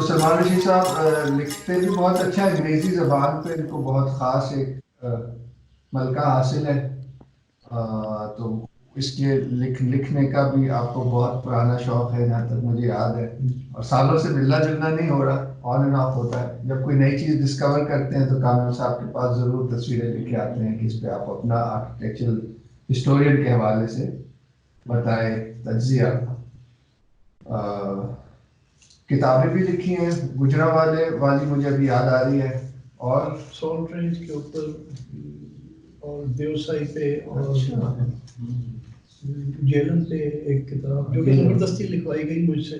سلمان رشید صاحب لکھتے بھی بہت اچھا انگریزی زبان پہ، ان کو بہت خاص ایک ملکہ حاصل ہے، تو اس کے لکھنے کا بھی آپ کو بہت پرانا شوق ہے جہاں تک مجھے یاد ہے، اور سالوں سے ملنا جلنا نہیں ہو رہا، آن اینڈ آف ہوتا ہے. جب کوئی نئی چیز ڈسکور کرتے ہیں تو کامل صاحب کے پاس ضرور تصویریں لے کے آتے ہیں کہ اس پہ آپ اپنا آرکیٹیکچرل ہسٹورین کے حوالے سے بتائیں، تجزیہ. کتابیں بھی لکھی ہیں، گجرا والے والی مجھے ابھی یاد آ رہی ہے، اور سالٹ رینج کے اوپر اور دیوسائی پہ اور جیلن پہ ایک کتاب جو کہ زبردستی لکھوائی گئی مجھ سے.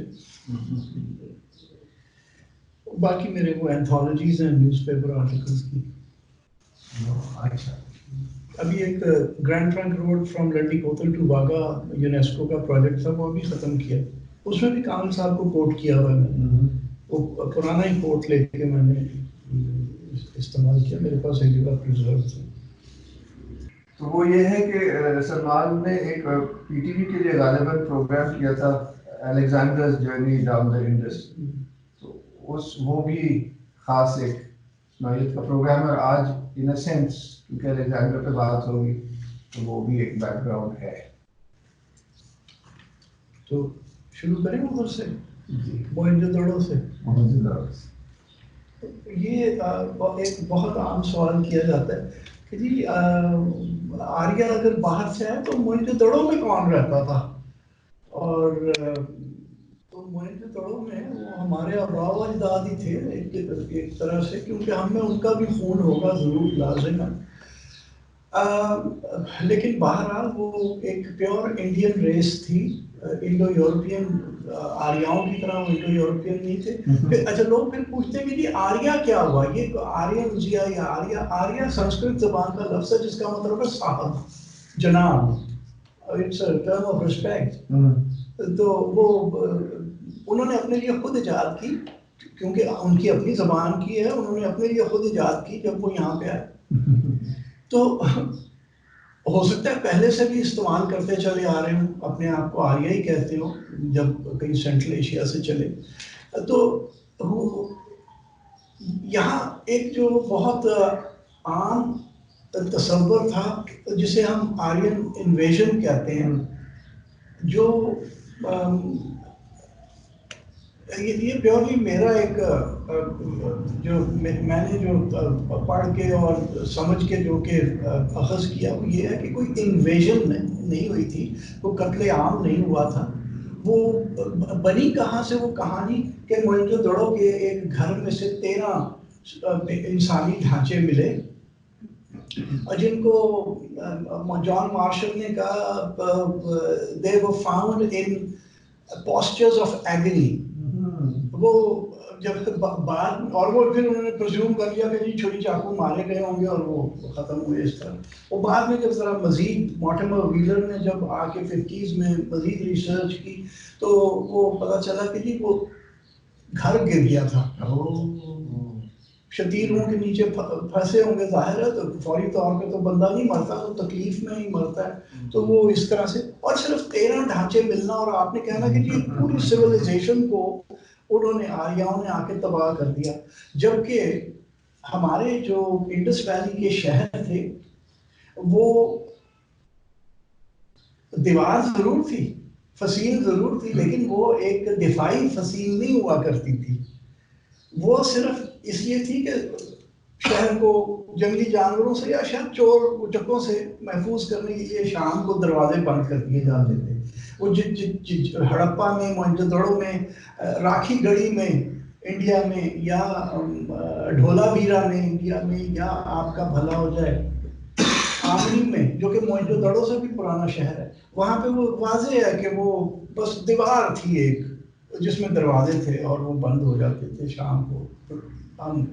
باقی میرے وہ اینتھالوجیز ہیں نیوز پیپر آرٹیکلس کی. اچھا. ابھی ایک grand trunk road from Landi Kotal to Wagah UNESCO کا پروجیکٹ تھا، وہ بھی ختم کیا. اس میں بھی کامل صاحب کو کوٹ کیا ہوا ہے میں نے، وہ پرانا ہی کوٹ لے کے میں نے استعمال کیا، میرے پاس ایک جگہ پرزرو تھا. تو وہ یہ ہے کہ سلمان نے ایک پی ٹی وی کے لیے غالباً پروگرام کیا تھا، الیگزینڈرز جرنی ڈاؤن دا انڈس، تو وہ بھی خاص ایک نوعیت کا پروگرام ہے. اور آج ان اے سینس کیونکہ الیگزینڈر پہ بات ہوگی تو وہ بھی ایک بیک گراؤنڈ ہے. تو شروع کریں ادھر سے، جی موہنجو دڑو سے. یہ ایک بہت عام سوال کیا جاتا ہے کہ جی آریہ اگر باہر سے ہے تو موہنجو دڑو میں کون رہتا تھا؟ اور تو موہنجو دڑو میں وہ ہمارے آباء و اجداد ہی تھے ایک طرح سے، کیونکہ ہم میں ان کا بھی خون ہوگا ضرور، لازم ہے. لیکن بہرحال وہ ایک پیور انڈین ریس تھی، انڈو یورپین آریاؤں کی طرح وہ انڈو یورپین نہیں تھے. پھر اچھا لوگ پھر پوچھتے ہیں کہ جی آریہ کیا ہوا؟ یہ آریان یا آریہ سنسکرت زبان کا لفظ ہے جس کا مطلب ہے صاحب، جناب، it's a term of respect. تو وہ انہوں نے اپنے لیے خود ایجاد کی، کیونکہ ان کی اپنی زبان کی ہے، انہوں نے اپنے لیے خود ایجاد کی جب وہ یہاں پہ آئے. تو ہو سکتا ہے پہلے سے بھی استعمال کرتے چلے آ رہے ہوں، اپنے آپ کو آریہ ہی کہتے ہو جب کہیں سینٹرل ایشیا سے چلے. تو یہاں ایک جو بہت عام تصور تھا جسے ہم آرین انویژن کہتے ہیں، جو یہ پیورلی میرا ایک جو میں نے جو پڑھ کے اور سمجھ کے جو کہ اخذ کیا وہ یہ ہے کہ کوئی انویژن نہیں ہوئی تھی، وہ قتل عام نہیں ہوا تھا. وہ بنی کہاں سے وہ کہانی کہ موہنجو دڑو کے ایک گھر میں سے 13 انسانی ڈھانچے ملے، اور جن کو جان مارشل نے کہا they were found in postures of agony. وہ جب بعد اور وہ پھر انہوں نے پرزیوم کر لیا کہ جی چھری چاقو مارے گئے ہوں گے اور وہ ختم ہوئے اس طرح. وہ بعد میں جب ذرا مزید مارٹیمر ویلر نے جب آ کے 50s میں مزید ریسرچ کی تو وہ پتہ چلا کہ جی وہ گھر گر گیا تھا، شتیروں کے نیچے پھنسے ہوں گے، ظاہر ہے تو فوری طور پہ تو بندہ نہیں مرتا، تو تکلیف میں ہی مرتا ہے. تو وہ اس طرح سے، اور صرف 13 ڈھانچے ملنا اور آپ نے کہنا کہ جی پوری سویلائزیشن کو انہوں نے آریاؤں نے آ کے تباہ کر دیا. جبکہ ہمارے جو انڈس ویلی کے شہر تھے وہ دیوار ضرور تھی، فصیل ضرور تھی، لیکن وہ ایک دفاعی فصیل نہیں ہوا کرتی تھی. وہ صرف اس لیے تھی کہ شہر کو جنگلی جانوروں سے یا شاید چور چکوں سے محفوظ کرنے کے لیے شام کو دروازے بند کر دیے جاتے تھے. وہ ہڑپا میں، موہنجو دڑو میں، راکھی گڑھی میں انڈیا میں، یا ڈھولا بیرا میں انڈیا میں، یا آپ کا بھلا ہو جائے آمری میں جو کہ موہنجو دڑو سے بھی پرانا شہر ہے، وہاں پہ وہ واضح ہے کہ وہ بس دیوار تھی ایک جس میں دروازے تھے اور وہ بند ہو جاتے تھے شام کو. ہم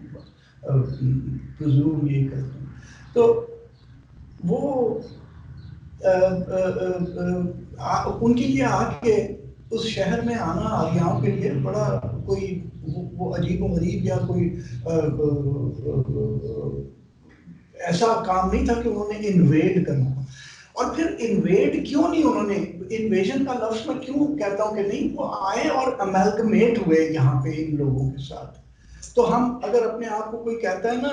پرزوم یہی کرتے ہیں. تو وہ ان کے لیے آ کے اس شہر میں آنا آریاؤں کے لیے بڑا کوئی وہ عجیب و غریب یا کوئی ایسا کام نہیں تھا کہ انہوں نے انویڈ کرنا. اور پھر انویڈ کیوں نہیں انہوں نے, انویژن کا لفظ میں کیوں کہتا ہوں کہ نہیں, وہ آئے اور امیلگمیٹ ہوئے یہاں پہ ان لوگوں کے ساتھ. تو ہم اگر اپنے آپ کو کوئی کہتا ہے نا,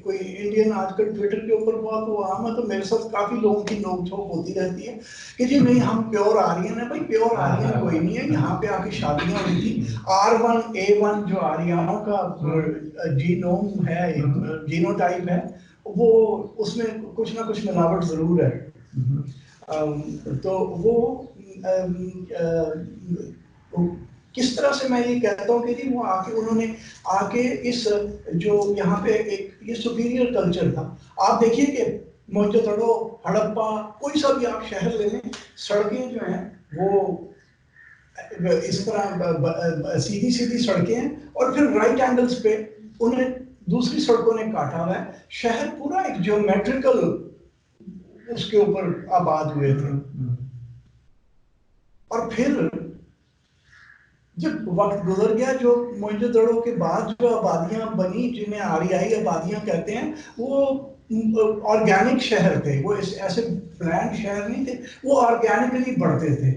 کوئی انڈین آج کل ٹویٹر کے اوپر بہت وہ عام ہے, تو میرے ساتھ کافی لوگوں کی نوک جھوک ہوتی رہتی ہے کہ جی نہیں ہم پیور آرین ہیں. بھائی پیور آرین کوئی نہیں ہے, یہاں پہ آ کے شادیاں ہوئی تھی. R1A1 جو آریانوں کا جینوم ہے, جینو ٹائپ ہے, وہ اس میں کچھ نہ کچھ ملاوٹ ضرور ہے. تو وہ کس طرح سے میں یہ کہتا ہوں کہ جی وہ آ کے انہوں نے آ کے اس جو یہاں پہ ایک یہ سپیریئر کلچر تھا. آپ دیکھیے کہ موہنجو دڑو, ہڑپا, کوئی سا بھی آپ شہر لے لیں, سڑکیں جو ہیں وہ اس طرح سیدھی سیدھی سڑکیں ہیں, اور پھر رائٹ اینگلز پہ انہیں دوسری سڑکوں نے کاٹا ہوا ہے. شہر پورا ایک جیومیٹریکل اس کے اوپر آباد ہوئے تھے. اور پھر جب وقت گزر گیا, جو موہنجو دڑو کے بعد جو آبادیاں بنی جنہیں آریائی آبادیاں کہتے ہیں, وہ آرگینک شہر تھے. وہ ایسے پلان شہر نہیں تھے, وہ آرگینکلی بڑھتے تھے.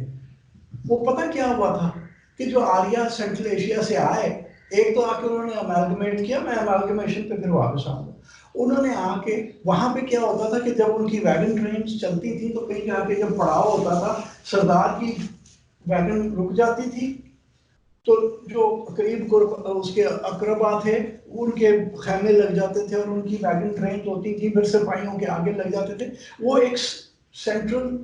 وہ پتہ کیا ہوا تھا کہ جو آریہ سینٹرل ایشیا سے آئے, ایک تو آ کے انہوں نے امیلگمیٹ کیا. میں امیلگمیشن پہ پھر واپس آؤں گا. انہوں نے آ کے وہاں پہ کیا ہوتا تھا کہ جب ان کی ویگن ٹرینز چلتی تھی تو کہیں جا کے جب پڑاؤ ہوتا تھا, سردار کی ویگن رک جاتی تھی, تو جو قریب اس کے اقربا تھے ان کے خیمے لگ جاتے تھے, اور ان کی ویگن ٹرینز ہوتی تھی, پھر سپاہیوں کے آگے لگ جاتے تھے. وہ ایک سینٹرل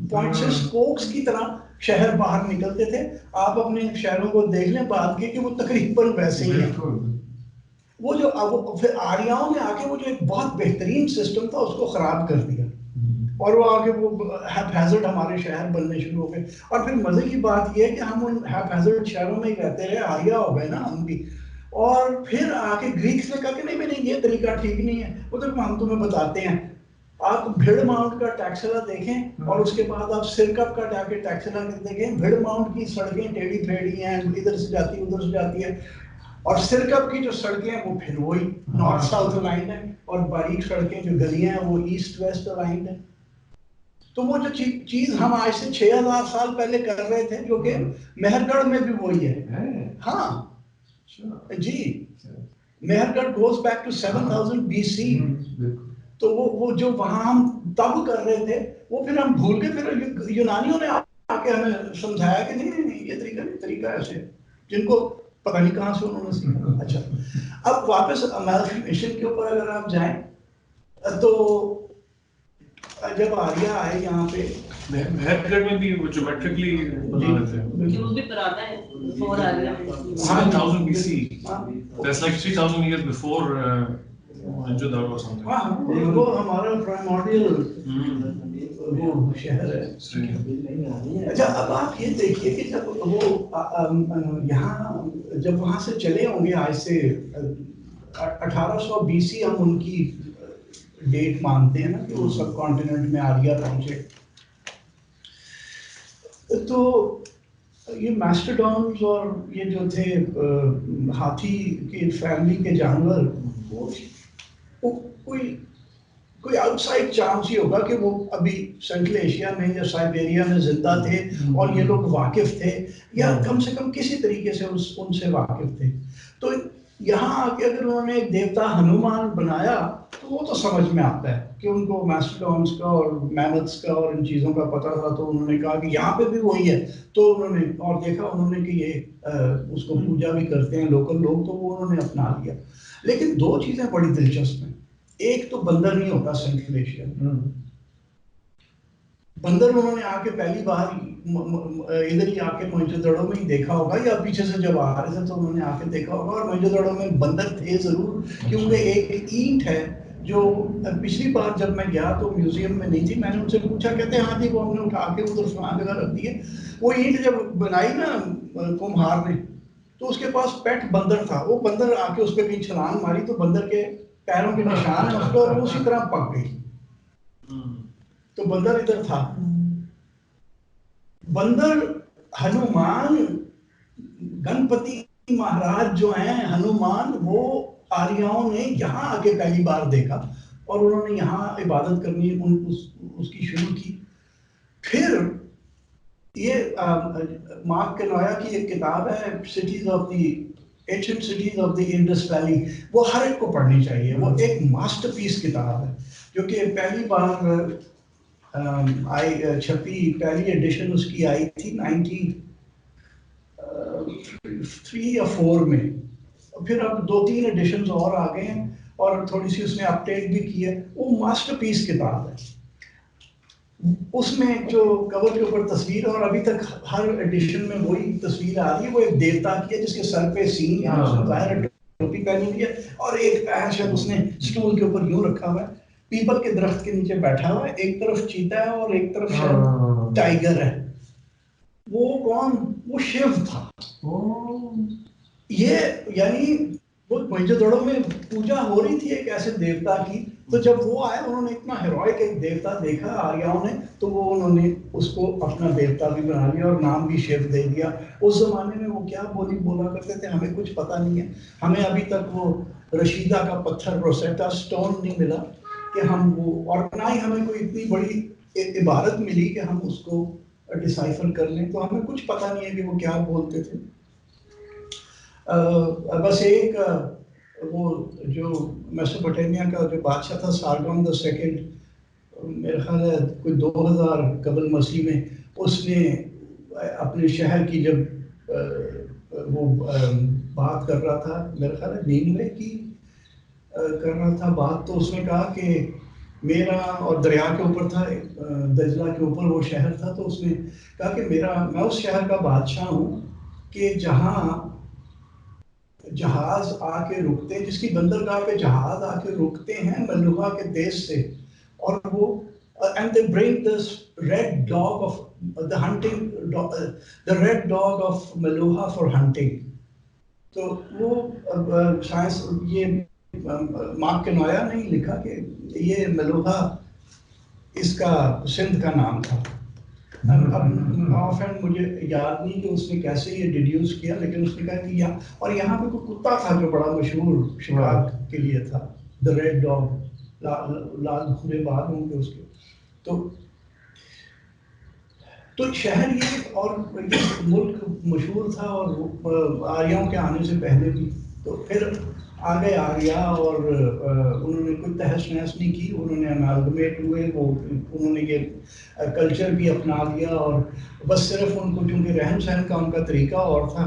پوائنٹ سے اسپوکس کی طرح شہر باہر نکلتے تھے. آپ اپنے شہروں کو دیکھ لیں بعد کے کہ وہ تقریباً ویسے ہی ہیں. وہ جو پھر آریاؤں نے آ کے وہ جو ایک بہت بہترین سسٹم تھا اس کو خراب کر دیا, اور وہ آگے وہ ہیزرڈ ہمارے شہر بننے شروع ہو گئے. اور پھر مزے کی بات یہ ہے کہ ہم ان ہیزرڈ شہروں میں ہی رہتے رہے, آریا ہو گئے نا ہم بھی. اور پھر آ کے گریکس نے کہا کہ نہیں نہیں یہ طریقہ ٹھیک نہیں ہے. وہ تو ہم تمہیں بتاتے ہیں. آپ بھیڑ ماؤنٹ کا ٹیکسلا دیکھیں, اور اس کے بعد آپ سرکپ کا جا کے ٹیکسلا دیکھیں. بھیڑ ماؤنٹ کی سڑکیں ٹیڑھی پھیڑی ہیں, ادھر سے جاتی ادھر سے جاتی ہے, اور سرکپ کی جو سڑکیں ہیں وہ پھر وہی نارتھ ساؤتھ الائنڈ ہیں, اور باریک سڑکیں جو گلیاں ہیں وہ ایسٹ ویسٹ الائنڈ ہیں. تو وہ جو چیز ہم آج سے 6000 سال پہلے کر رہے تھے, جو کہ مہر گڑھ میں بھی وہی ہے. ہاں جی, مہر گڑھ goes back to 7000 BC. تو وہ جو وہاں ہم تب کر رہے تھے وہ پھر ہم بھول گئے. پھر یونانیوں نے آ کے ہمیں سمجھایا کہ نہیں نہیں نہیں یہ طریقہ نہیں, طریقہ ایسے, جن کو پتہ نہیں کہاں سے انہوں نے سیکھا. اچھا, اب واپس امیلگمیشن کے اوپر اگر آپ جائیں, تو جب آریہ آئے یہاں پہ, مہر گڑھ میں بھی وہ جیومیٹرکلی بنا رہے تھے. وہ بھی پرانا ہے, before Arya. 7000 BC. That's like 3000 years before Mohenjo-daro or something. ہاں وہ ہمارا پرائمورڈیل وہ شہر ہے. اچھا, اب آپ یہ دیکھیے کہ جب وہ یہاں جب وہاں سے چلے ہوں گے, آج سے 1800 BC ہم ان کی ڈیٹ مانتے ہیں نا کہ وہ سب کانٹیننٹ میں آریہ پہنچے. تو یہ میسٹوڈونز اور یہ جو تھے ہاتھی کی فیملی کے جانور, وہ کوئی آؤٹ سائڈ چانس ہی ہوگا کہ وہ ابھی سینٹرل ایشیا میں یا سائبیریا میں زندہ تھے اور یہ لوگ واقف تھے, یا کم سے کم کسی طریقے سے ان سے واقف تھے. تو یہاں آ کے اگر انہوں نے ایک دیوتا ہنومان بنایا تو وہ تو سمجھ میں آتا ہے کہ ان کو میسٹوڈونز کا اور میمتھس کا اور ان چیزوں کا پتہ تھا. تو انہوں نے کہا کہ یہاں پہ بھی وہی ہے. تو انہوں نے اور دیکھا انہوں نے کہ یہ اس کو پوجا بھی کرتے ہیں لوکل لوگ, تو وہ انہوں نے اپنا لیا. لیکن دو چیزیں بڑی دلچسپ ہیں. ایک تو بندر نہیں ہوتا سینٹرل ایشیا میں. بندر انہوں نے آ کے پہلی بار ادھر ہی آ کے موہنجو دڑو میں ہی دیکھا ہوگا, یا پیچھے سے جب آ رہے تھے تو انہوں نے آ کے دیکھا ہوگا. اور موہنجو دڑو میں بندر تھے ضرور, کیونکہ ایک اینٹ ہے جو پچھلی بار جب میں گیا تو میوزیم میں نہیں تھی. میں نے ان سے پوچھا, کہتے ہیں ہاں جی وہ ہم نے اٹھا کے ادھر سنا جگہ رکھ دی ہے. وہ اینٹ جب بنائی نا کمہار نے, تو اس کے پاس پیٹ بندر تھا. وہ بندر آ کے اس پہ کہیں چھلانگ ماری تو بندر کے پیروں کے نشان ہیں اس کو, اور اسی طرح پک گئی. تو بندر ادھر تھا. بندر ہنومان, گنپتی مہاراج جو ہیں ہنومان, وہ آریاؤں نے یہاں آ کے پہلی بار دیکھا. اور انہوں نے یہاں عبادت کرنی اس کی شروع کی. پھر یہ مارک کنویا کی ایک کتاب ہے cities of the Asian cities of the Indus valley, وہ ہر ایک کو پڑھنی چاہیے. وہ ایک ماسٹر پیس کتاب ہے جو کہ پہلی بار چھپی، پہلی ایڈیشن اس کی آئی تھی 93 یا 4 میں. پھر اب 2-3 ایڈیشنز اور آ گئے ہیں اور تھوڑی سی اس نے اپڈیٹ بھی کی ہے. وہ ماسٹر پیس کتاب ہے. اس میں جو کور کے اوپر تصویر ہے اور ابھی تک ہر ایڈیشن میں وہی تصویر آ رہی ہے، وہ ایک دیوتا کی ہے جس کے سر پہ سینگ ہے، اس نے ظاہر ٹوپی پہنی ہوئی ہے اور ایک پیر شاید اس نے اسٹول کے اوپر یوں رکھا ہوا ہے، پیپل کے درخت کے نیچے بیٹھا ہوا ہے. ایک طرف چیتا ہے اور ایک طرف شاید ٹائیگر ہے. وہ کون؟ وہ شیو تھا. یہ یعنی وہ موہنجو میں پوجا ہو رہی تھی ایک ایسے دیوتا کی، تو جب وہ آئے انہوں نے اتنا ہیروئک ایک دیوتا دیکھا آریاؤں نے، تو وہ انہوں نے اس کو اپنا دیوتا بھی بنا لیا اور نام بھی شیو دے دیا. اس زمانے میں وہ کیا بولا کرتے تھے ہمیں کچھ پتہ نہیں ہے. ہمیں ابھی تک وہ رشیدہ کا پتھر روسیٹا سٹون نہیں ملا کہ ہم وہ، اور نہ ہی ہمیں کوئی اتنی بڑی عبارت ملی کہ ہم اس کو ڈسائفر کر لیں. تو ہمیں کچھ پتہ نہیں ہے کہ وہ کیا بولتے تھے. بس ایک وہ جو میسوپوٹیمیا کا جو بادشاہ تھا سارگون the second، میرے خیال ہے کوئی 2000 قبل مسیح میں، اس نے اپنے شہر کی جب وہ بات کر رہا تھا، میرے خیال ہے نینوے کی کر رہا تھا بات، تو اس نے کہا کہ میرا، اور دریا کے اوپر تھا، دجلہ کے اوپر وہ شہر تھا، تو اس نے کہا کہ میں اس شہر کا بادشاہ ہوں کہ جہاں جہاز آ کے رکتے، جس کی بندرگاہ پہ جہاز آ کے رکتے ہیں ملوہا کے دیش سے، اور وہ and they bring this red dog of the hunting the red dog of Meluha for hunting. تو وہ سائنس، یہ مارک کنویا نے لکھا کہ یہ ملوہا اس کا سندھ کا نام تھا. اب آف اینڈ مجھے یاد نہیں کہ اس نے کیسے یہ ڈیڈیوس کیا، لیکن اس نے کہا کہ یہاں، اور یہاں پہ کوئی کتا تھا جو بڑا مشہور شکار کے لیے تھا، دا ریڈ ڈاگ، لال کھلے بال ہوں گے اس کے. تو شہر یہ اور یہ ملک مشہور تھا، اور آریاؤں کے آنے سے پہلے بھی. تو پھر آگے آریا، اور انہوں نے کوئی تہس نہس نہیں کی، انہوں نے امیلگمیٹ ہوئے، وہ انہوں نے یہ کلچر بھی اپنا لیا، اور بس صرف ان کو کیونکہ رہن سہن کا ان کا طریقہ اور تھا.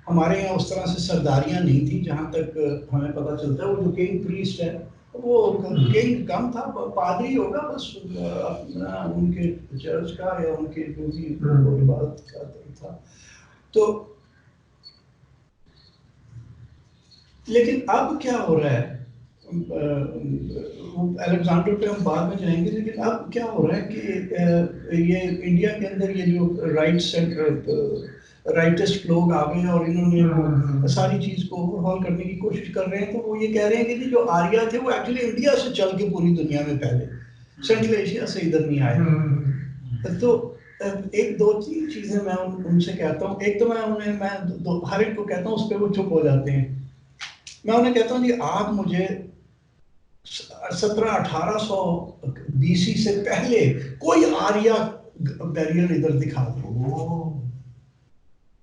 ہمارے یہاں اس طرح سے سرداریاں نہیں تھیں جہاں تک ہمیں پتہ چلتا ہے. وہ جو کنگ پریسٹ ہے وہ کنگ کم تھا، پادری ہوگا بس اپنا ان کے چرچ کا یا ان کے جو بھی عبادت کا تھا. تو لیکن اب کیا ہو رہا ہے، الیگزینڈر پہ ہم بعد میں جائیں گے، لیکن اب کیا ہو رہا ہے کہ یہ انڈیا کے اندر یہ جو رائٹسٹ لوگ آ گئے ہیں اور انہوں نے ساری چیز کو اوور ہال کرنے کی کوشش کر رہے ہیں. تو وہ یہ کہہ رہے ہیں کہ جو آریہ تھے وہ ایکچولی انڈیا سے چل کے پوری دنیا میں پہلے سینٹرل ایشیا سے ادھر نہیں آئے. تو ایک 2-3 چیزیں میں ان سے کہتا ہوں. ایک تو میں ہر ایک کو کہتا ہوں، اس پہ وہ چپ ہو جاتے ہیں. میں انہیں کہتا ہوں جی آپ مجھے 1700-1800 BC سے پہلے کوئی آریہ بیریئر ادھر دکھا دو.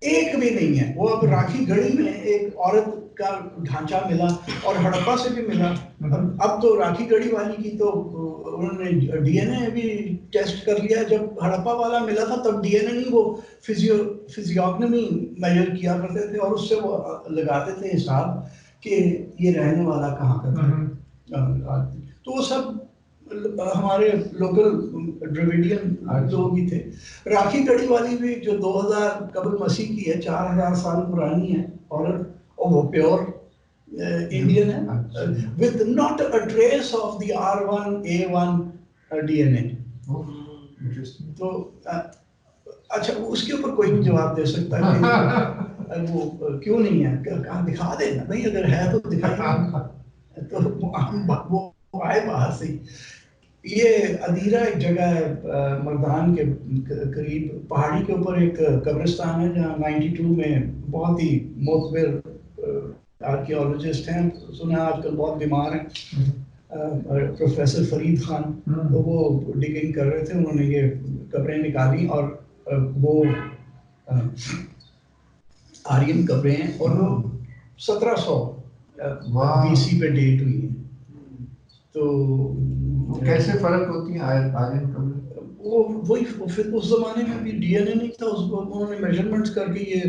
ایک بھی نہیں ہے. وہ اب راکھی گڑھی میں ایک عورت کا ڈھانچہ ملا اور ہڑپا سے بھی ملا. اب تو راکھی گڑھی والی کی تو انہوں نے DNA بھی ٹیسٹ کر لیا. جب ہڑپا والا ملا تھا تب DNA نہیں، وہ فزیوگنمی میجر کیا کرتے تھے اور اس سے وہ لگاتے تھے حساب کہ یہ رہنے والا کہاں کا تھا. تو وہ سب ہمارے لوکل ڈریویڈین لوگ ہی تھے. راکھی گڑھی والی بھی جو 2000 قبل مسیح کی ہے، 4000 سال پرانی ہے عورت، اور وہ پیور انڈین ہے with not a trace of the R1A1 DNA. تو اچھا اس کے اوپر کوئی بھی جواب دے سکتا ہے کہ وہ کیوں نہیں ہے، کہاں دکھا دینا بھائی، اگر ہے تو دکھائیے. تو وہ آئے باہر سے. یہ ادیرہ ایک جگہ ہے مردان کے قریب، پہاڑی کے اوپر ایک قبرستان ہے جہاں 92 میں بہت ہی معتبر آرکیولوجسٹ ہیں، سنا آج کل بہت بیمار ہیں، پروفیسر فرید خان، تو وہ ڈگنگ کر رہے تھے، انہوں نے یہ قبریں نکالی اور وہ آرین قبریں ہیں اور وہ 1700 BC پہ ڈیٹ ہوئی ہیں. تو کیسے فرق ہوتی ہیں آرین قبریں؟ وہی پھر اس زمانے میں بھی ڈی این اے نہیں تھا، اس کو انہوں نے میجرمنٹس کر کے یہ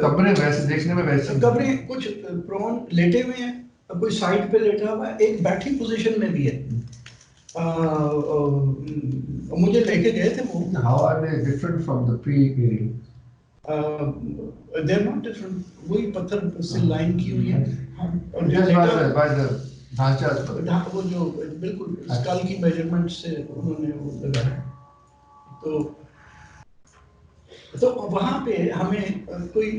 قبریں ویسے دیکھنے میں ویسے قبریں کچھ پرون لیٹے ہوئے ہیں، کوئی سائڈ پہ لیٹا ہوا ہے، ایک بیٹھی پوزیشن میں بھی ہے. مجھے لے کے گئے تھے وہ. How are they different from the pre-period? They are not different. وہی پتھر سے لائن کی ہوئی ہے. Just by the ڈھانچہ وہ جو بالکل اسکل کی میجرمنٹ سے انہوں نے وہ لگایا. تو وہاں پہ ہمیں کوئی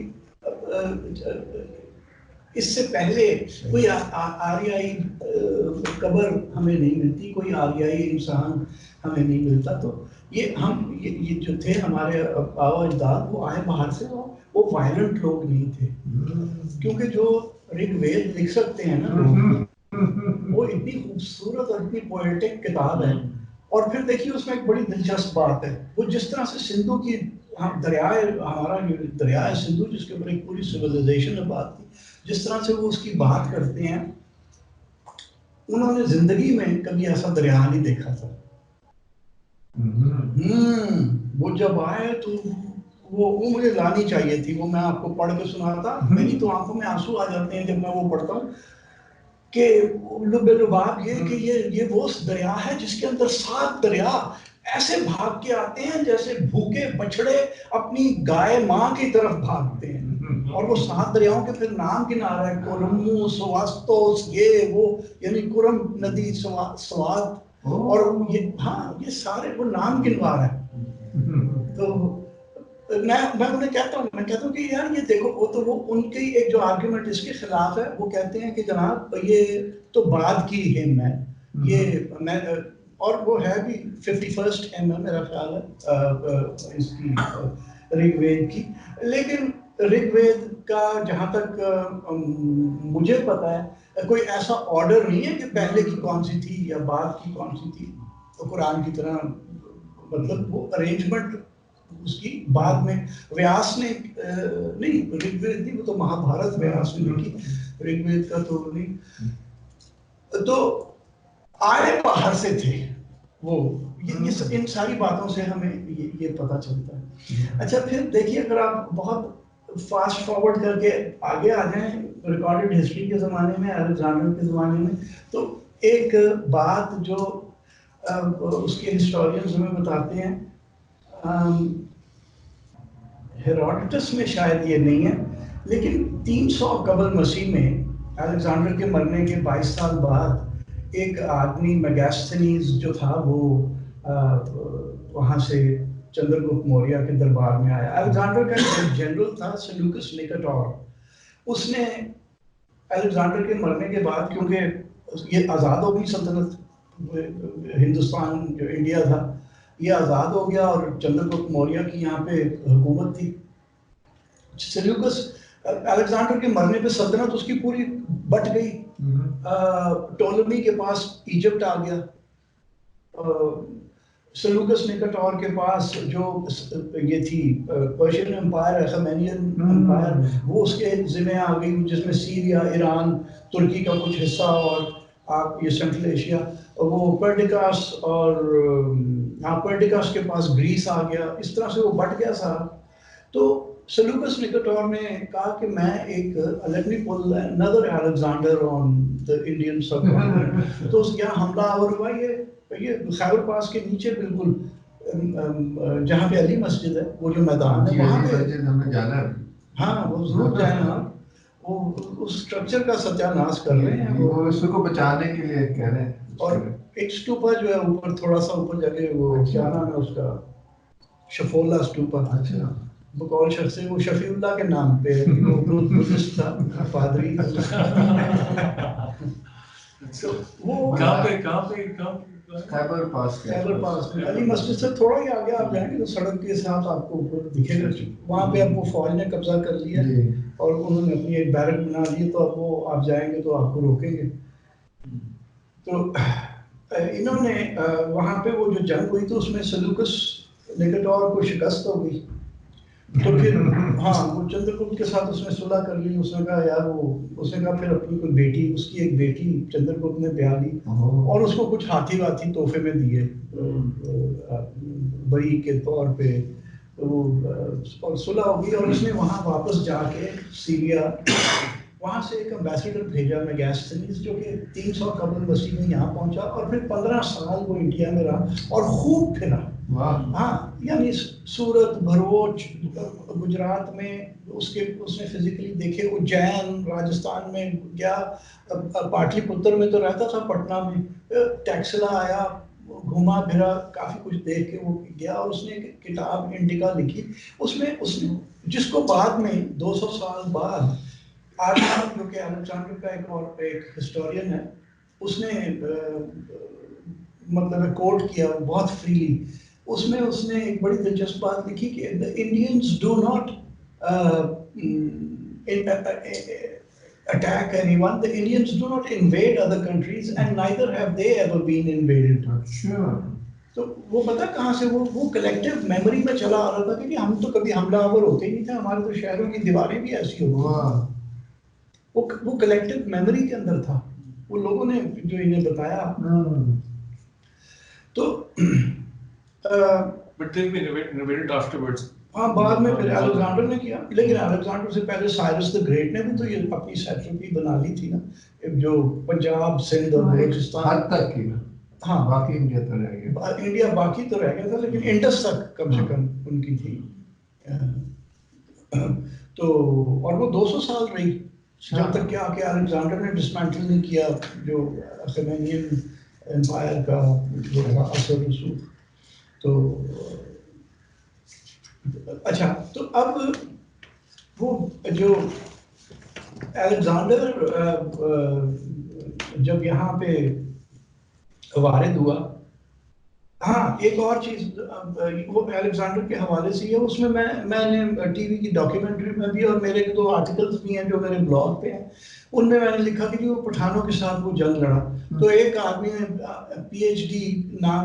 اس سے پہلے کوئی آریائی قبر ہمیں نہیں ملتی، کوئی آریائی انسان ہمیں نہیں ملتا. تو یہ جو تھے ہمارے آبا اجداد، وہ آئے باہر سے، وہ وائلنٹ لوگ نہیں تھے. کیونکہ جو رگ وید لکھ سکتے ہیں نا لوگ، وہ اتنی خوبصورت اور اتنی پوئٹک کتاب ہے. اور پھر دیکھیے اس میں ایک بڑی دلچسپ بات ہے، وہ جس طرح سے سندھو کی دریائے، ہمارا دریائے سندھو جس کے اوپر ایک پوری سویلائزیشن ہے بات کی، جس طرح سے وہ اس کی بات کرتے ہیں، انہوں نے زندگی میں کبھی ایسا دریا نہیں دیکھا تھا. وہ جب آئے تو وہ مجھے لانی چاہیے تھی، وہ میں آپ کو پڑھ کے سناتا، میری تو آنکھوں میں آنسو آ جاتے ہیں جب میں وہ پڑھتا ہوں. کہ لب لباب یہ کہ یہ وہ دریا ہے جس کے اندر 7 دریا ایسے بھاگ کے آتے ہیں جیسے بھوکے بچڑے اپنی گائے ماں کی طرف بھاگتے ہیں. اور وہ 7 دریاؤں کے پھر نام گنا رہا ہے، کولمو، سواستوس، یہ وہ، یعنی کرم ندی، سوات، اور یہ سارے وہ نام گنوا رہا ہے. تو میں انہیں کہتا ہوں کہ یار یہ دیکھو، وہ ان کی ایک جو آرگیومنٹ اس کے خلاف ہے، وہ کہتے ہیں کہ جناب یہ تو بعد کی ہم ہے، یہ میں، اور وہ ہے بھی 51st ہم ہے میرا خیال ہے اس کی رگ وید کی. لیکن رگ وید کا جہاں تک مجھے پتا ہے کوئی ایسا آرڈر نہیں ہے کہ پہلے کی کون سی تھی یا بعد کی کون سی تھی. تو قرآن کی طرح مطلب وہ ارینجمنٹ اس کی بعد میں ویاس نے نہیں، رگ وید نہیں، وہ تو مہا بھارت ویاس نے لکھی، رگ وید کا تو نہیں. تو آئے باہر سے تھے وہ، ان ساری باتوں سے ہمیں یہ پتہ چلتا ہے. اچھا پھر دیکھیے، اگر آپ بہت فاسٹ فارورڈ کر کے آگے آ جائیں ریکارڈڈ ہسٹری کے زمانے میں، الیگزینڈر کے زمانے میں، تو ایک بات جو اس کے ہسٹورینز ہمیں بتاتے ہیں، ہیروڈوٹس میں شاید یہ نہیں ہے، لیکن 300 قبل مسیح میں الیگزینڈر کے مرنے کے 22 سال بعد ایک آدمی میگاستھنیز جو تھا، وہ وہاں سے چندر گپت موریہ کے دربار میں آیا. الیگزینڈر کا ایک جنرل تھا سیلوکس نکاٹور، اس نے الیگزینڈر کے مرنے کے بعد، کیونکہ یہ آزاد ہو گئی سلطنت، ہندوستان جو انڈیا تھا یہ آزاد ہو گیا، اور چندر گپت موریہ کی یہاں پہ حکومت تھی. سیلوکس الیگزینڈر کے مرنے پہ سلطنت اس کی پوری بٹ گئی. ٹولمی کے پاس ایجپٹ آ گیا، سیلوکس نکاٹور کے پاس جو یہ تھی پرشین امپائر، اخیمینین امپائر، وہ اس کے ذمہ آ گئی، جس میں سیریا، ایران، ترکی کا کچھ حصہ، اور آپ یہ سینٹرل ایشیا. وہ پرڈیکاس، اور پرڈیکاس کے پاس گریس آ گیا. اس طرح سے وہ بٹ گیا سارا. تو سیلوکس نکاٹور نے کہا کہ میں ایک let me pull another Alexander on the Indian subcontinent. تو یہاں حملہ آور ہوا، یہ خیبر پاس کے نیچے بالکل جہاں پہ علی مسجد ہے، وہ جو میدان ہے وہاں پہ ہمیں جانا ہے. ہاں وہ ضرور جائیں. ہاں وہ اس اسٹرکچر کا ستیہ ناش کر رہے ہیں، وہ اس کو بچانے کے لیے کہہ رہے ہیں. اور ایک اسٹوپا جو ہے اوپر، تھوڑا سا اوپر جا کے، وہ کیا نام ہے اس کا، شفولا اسٹوپا. اچھا، بقول شخص وہ شفیع اللہ کے نام پہ ہے، وہ بدھسٹ تھا، پادری. وہ خیبر پاس میں علی مسجد سے تھوڑا ہی آگے آپ جائیں گے تو سڑک کے ساتھ آپ کو اوپر دکھے گا. وہاں پہ اب وہ فوج نے قبضہ کر لیا اور انہوں نے اپنی ایک بیرک بنا لی. تو اب وہ آپ جائیں گے تو آپ کو روکیں گے. تو انہوں نے وہاں پہ وہ جو جنگ ہوئی تو اس میں سلوکس نکٹور کو شکست ہو گئی. تو پھر ہاں وہ چندرگپت کے ساتھ اس نے صلح کر لی. اس نے کہا یار اس نے کہا پھر اپنی کوئی بیٹی, اس کی ایک بیٹی چندرگپت نے بیاہ لی اور اس کو کچھ ہاتھی واتی تحفے میں دیے بری کے طور پہ. اور صلح ہو گئی اور اس نے وہاں واپس جا کے سیریا وہاں سے ایک امبیسڈر بھیجا میگاسٹھنیز جو کہ 300 قبل مسیح میں یہاں پہنچا اور پھر 15 سال وہ انڈیا میں رہا اور خوب پھرا. ہاں یعنی سورت, بھروچ, گجرات میں اس نے فزیکلی دیکھے, اجین راجستھان میں گیا, پاٹلی پتر میں تو رہتا تھا, پٹنہ میں ٹیکسلا آیا, گھوما پھرا, کافی کچھ دیکھ کے وہ گیا اور اس نے ایک کتاب انڈیکا لکھی. اس نے جس کو بعد میں 200 سال بعد آریان جو کہ الیگزینڈر کا ایک ہسٹورین ہے, اس نے مطلب کوٹ کیا بہت فریلی. اس میں اس نے ایک بڑی دلچسپ بات لکھی کہ Indians do not attack anyone, the Indians do not invade other countries and neither have they ever been invaded. Sure. تو وہ پتہ کہاں سے وہ کلیکٹیو میموری میں چلا آ رہا تھا کہ ہم تو کبھی حملہ آور ہوتے ہی نہیں تھے, ہمارے تو شہروں کی دیواریں بھی ایسی ہوتی. وہ کلیکٹیو میموری کے اندر تھا, وہ لوگوں نے جو انہیں بتایا. تو But they've been invaded afterwards. ہاں بعد میں پھر الیگزینڈر نے کیا, لیکن الیگزینڈر سے پہلے سائرس دی گریٹ نے بھی تو یہ اپنی سیٹرپی بنا لی تھی نا, جو پنجاب, سندھ اور بلوچستان حد تک کی نا. ہاں باقی انڈیا تو رہ گیا, انڈیا باقی تو رہ گیا تھا لیکن انڈس تک کم سے کم ان کی تھی. تو اور وہ 200 سال رہی جب تک کہ الیگزینڈر نے ڈسمینٹل نہیں کیا جو اخیمینین امپائر کا جو تھا اثر رسوخ. تو اچھا, تو اب وہ جو الیگزینڈر جب یہاں پہ وارد ہوا, ہاں ایک اور چیز وہ الیگزینڈر کے حوالے سے ہے, اس میں نے ٹی وی کی ڈاکیومنٹری میں بھی اور میرے 2 آرٹیکلز بھی ہیں جو میرے بلاگ پہ ہیں, ان میں نے لکھا کہ وہ پٹھانوں کے ساتھ وہ جنگ لڑا. تو ایک آدمی نے PhD نام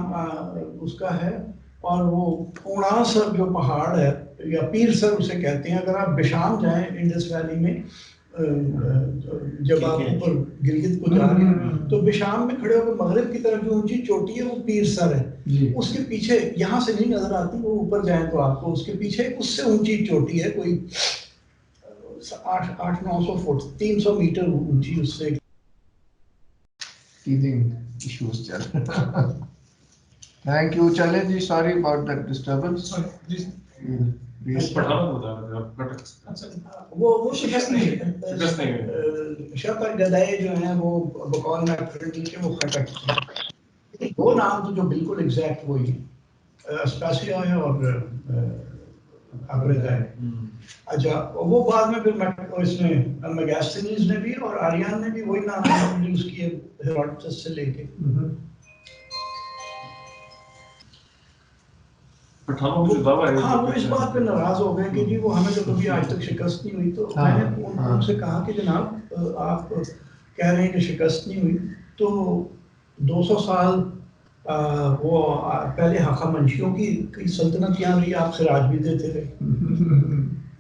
اس کا ہے, اور وہ اونا سر جو پہاڑ ہے یا پیر سر اسے کہتے ہیں, اگر آپ بشام جائیں انڈس ویلی میں جب آپ اوپر گلگت کو جا رہے ہیں تو بشام میں کھڑے ہو کے مغرب کی طرف جو اونچی چوٹی ہے وہ پیر سر ہے. اس کے پیچھے یہاں سے نہیں نظر آتی, وہ اوپر جائیں تو آپ کو اس کے پیچھے اس سے اونچی چوٹی ہے, کوئی 800-900 فٹ 300 میٹر اونچی. اس سے ایشوز چل رہے. Thank you. چلے جی, سوری اباؤٹ دیٹ ڈسٹربنس. وہ شکست نہیں, شکر گدائے جو ہیں وہ بقول میں فرنڈی کے وہ کھٹک. وہ نام تو جو بالکل ایگزیکٹ وہی ہے, اسپیسیا ہے اور ابرز ہے. اچھا, وہ بعد میں پھر اس نے میگاسٹھنیز نے بھی اور آریان نے بھی وہی نام انٹروڈیوس کیے ہیروڈوٹس سے لے کے. ہاں وہ اس بات پہ ناراض ہو گئے کہ جی وہ ہمیں تو کبھی آج تک شکست نہیں ہوئی. تو میں نے ان سے کہا کہ جناب آپ کہہ رہے ہیں کہ شکست نہیں ہوئی, تو 200 سال وہ پہلے ہخامنشیوں کی سلطنت یہاں رہی, آپ خراج بھی دیتے رہے.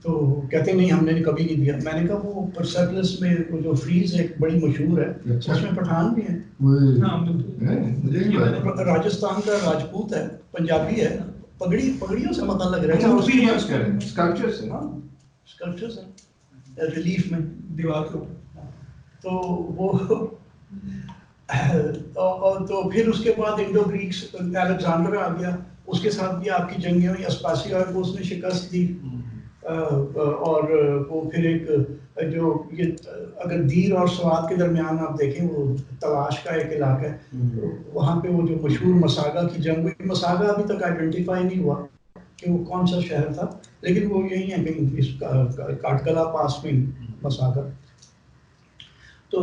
تو کہتے نہیں ہم نے کبھی نہیں دیا. میں نے کہا وہ پرسیپلس میں وہ جو فریز ایک بڑی مشہور ہے, اس میں پٹھان بھی ہیں, راجستھان کا راجپوت ہے, پنجابی ہے, پگڑیوں سے پتہ لگ رہا ہے, اسکلپچرز ہیں ریلیف میں دیوار کے اوپر. تو وہ تو پھر اس کے بعد انڈو گریکس, الیگزینڈر آ گیا, اس کے ساتھ بھی آپ کی جنگیں ہوئی. اسپاسیا کو اس نے شکست دی, اور وہ پھر ایک جو یہ اگر دیر اور سوات کے درمیان آپ دیکھیں وہ تلاش کا ایک علاقہ ہے, وہاں پہ وہ جو مشہور مساگا کی جنگ ہوئی. مساگا ابھی تک آئیڈینٹیفائی نہیں ہوا کہ وہ کون سا شہر تھا, لیکن وہ یہی ہے کہ اس کاٹکلا پاس میں مساگا. تو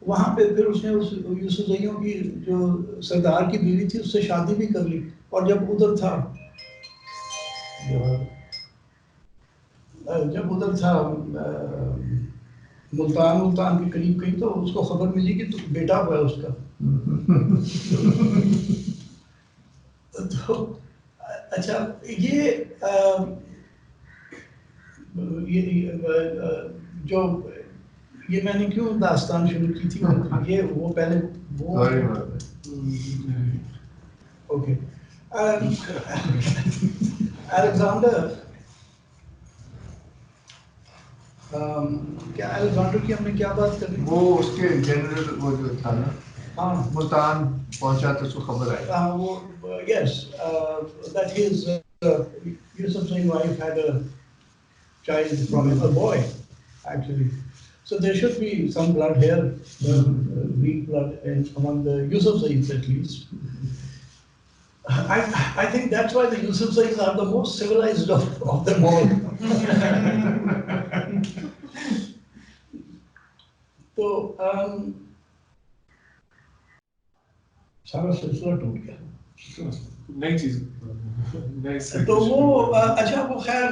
وہاں پہ پھر اس نے یوسفزئیوں کی جو سردار کی بیوی تھی اس سے شادی بھی کر لی. اور جب ادھر تھا ملتان کے قریب گئی تو اس کو خبر ملی کہ تو بیٹا ہوا ہے اس کا. تو اچھا یہ جو یہ میں نے کیوں داستان شروع کی تھی یہ وہ پہلے وہ اوکے الیگزینڈر کیا الیگزینڈر کی ہم نے کیا بات کر رہی؟ وہ اس کے جنرل وہ جو تھا نا ہاں ملتان پہنچا تو اس کو خبر آئی. وہ یس that his Yusuf Singh wife had a child from a boy actually. So there should be some blood here, Greek blood among the Yusufzais at least. I think that's why the Yusufzais are the most civilized of them all. تو سارا سلسلہ ٹوٹ گیا. نئی چیز تو وہ اچھا وہ خیر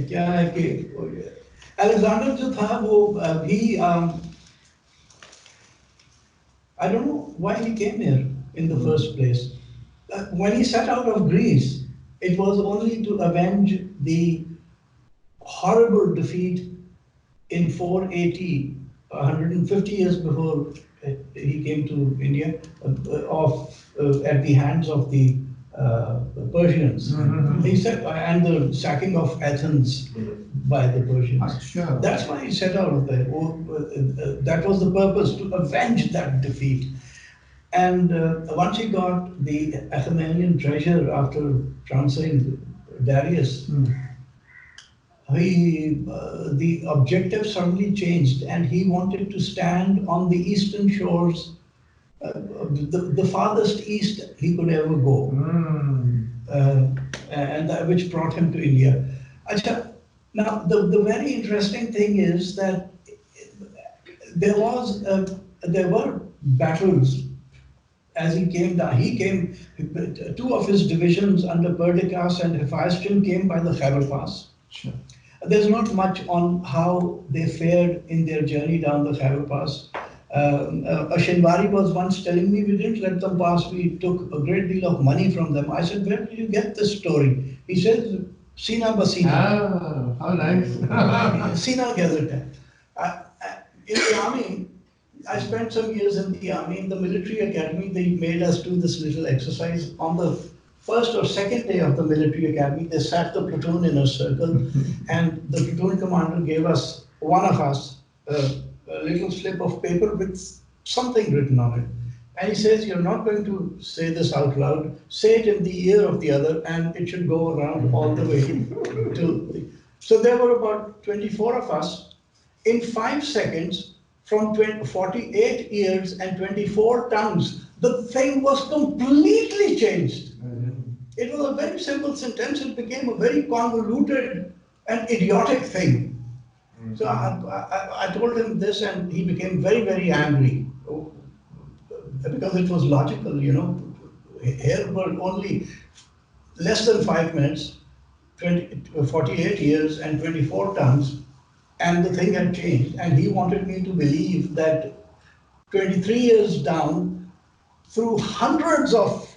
کیا ہے کہ الیگزینڈر جو تھا وہ بھی I don't know why he came here in the first place. When he set out of Greece, it was only to avenge the horrible defeat in 480, 150 years before he came to India, at the hands of the Persians. He said, and the sacking of Athens by the Persians. Sure. That's why he set out of there. That was the purpose, to avenge that defeat. And once he got the Achaemenian treasure after transferring Darius, the objective suddenly changed, and he wanted to stand on the eastern shores, the farthest east he could ever go, and which brought him to India. Achha, now the very interesting thing is that there were battles as he came down. Two of his divisions under Perdiccas and Hephaestion came by the Khyber Pass. Sure. There's not much on how they fared in their journey down the Khyber Pass. Shinwari was once telling me, we didn't let them pass, we took a great deal of money from them. I said, where did you get this story? He says, Sina Basina. Ah, how nice. Sina gathered that. In the army, I spent some years in the army. In the military academy, they made us do this little exercise. On the first or second day of the military academy, they sat the platoon in a circle, and the platoon commander gave us, one of us, a little slip of paper with something written on it. And he says, you're not going to say this out loud, say it in the ear of the other, and it should go around all the way to So there were about 24 of us. In 5 seconds, from 48 ears and 24 tongues, the thing was completely changed. It was a very simple sentence. It became a very convoluted and idiotic thing. So I told him this, and he became very, very angry because it was logical, you know. Here were only less than 5 minutes, 48 years and 24 tongues, and the thing had changed. And he wanted me to believe that 23 years down, through hundreds of,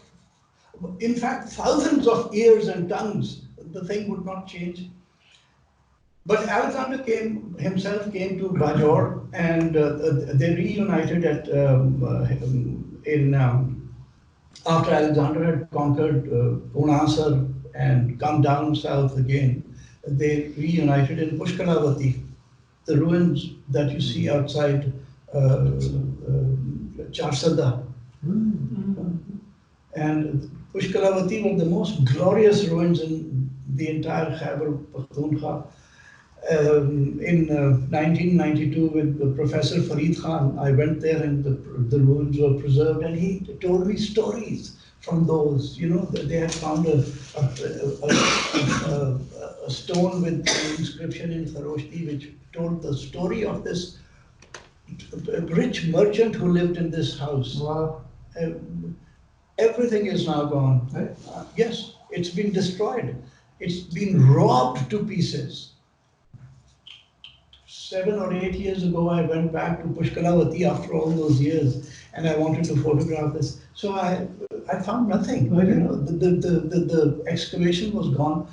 in fact, thousands of ears and tongues, the thing would not change. But Alexander himself came to Bajor, and they reunited after Alexander had conquered Unasar and come down south again. They reunited in Pushkaravati, the ruins that you see outside Charsada. And Pushkaravati were the most glorious ruins in the entire Khyber Pakhtunkhwa. In 1992 with Professor Farid Khan, I went there, and the ruins were preserved, and he told me stories from those. You know, they had found a stone with an inscription in Kharoshti which told the story of this rich merchant who lived in this house. Wow. Everything is now gone. Yes, it's been destroyed. It's been robbed to pieces. 7 or 8 years ago, I went back to Pushkalavati after all those years, and I wanted to photograph this. So I found nothing. You know, the excavation was gone.